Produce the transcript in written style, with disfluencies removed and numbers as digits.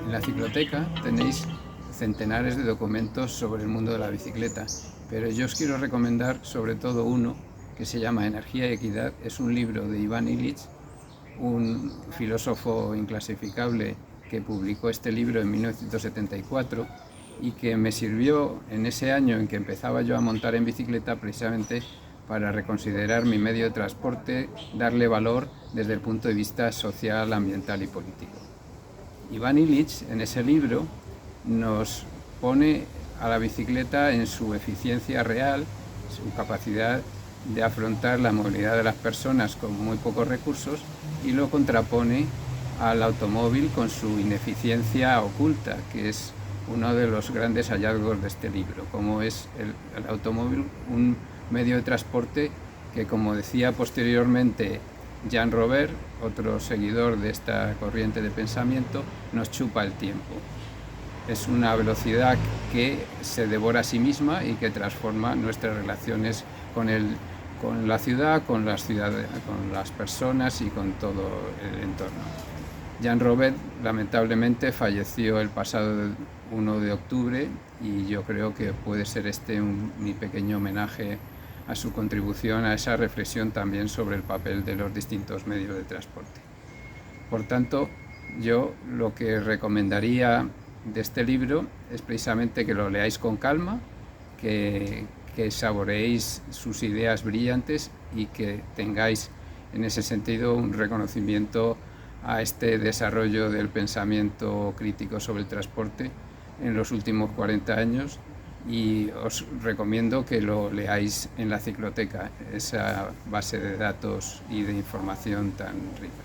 En la cicloteca tenéis centenares de documentos sobre el mundo de la bicicleta, pero yo os quiero recomendar sobre todo uno que se llama Energía y Equidad. Es un libro de Ivan Illich, un filósofo inclasificable que publicó este libro en 1974 y que me sirvió en ese año en que empezaba yo a montar en bicicleta precisamente para reconsiderar mi medio de transporte, darle valor desde el punto de vista social, ambiental y político. Ivan Illich en ese libro nos pone a la bicicleta en su eficiencia real, su capacidad de afrontar la movilidad de las personas con muy pocos recursos, y lo contrapone al automóvil con su ineficiencia oculta, que es uno de los grandes hallazgos de este libro, como es el automóvil un medio de transporte que, como decía posteriormente Jean Robert, otro seguidor de esta corriente de pensamiento, nos chupa el tiempo. Es una velocidad que se devora a sí misma y que transforma nuestras relaciones con la ciudad, con las personas y con todo el entorno. Jean Robert lamentablemente falleció el pasado 1 de octubre y yo creo que puede ser mi pequeño homenaje a su contribución a esa reflexión también sobre el papel de los distintos medios de transporte. Por tanto, yo lo que recomendaría de este libro es precisamente que lo leáis con calma, que saboreéis sus ideas brillantes y que tengáis en ese sentido un reconocimiento a este desarrollo del pensamiento crítico sobre el transporte en los últimos 40 años, y os recomiendo que lo leáis en la cicloteca, esa base de datos y de información tan rica.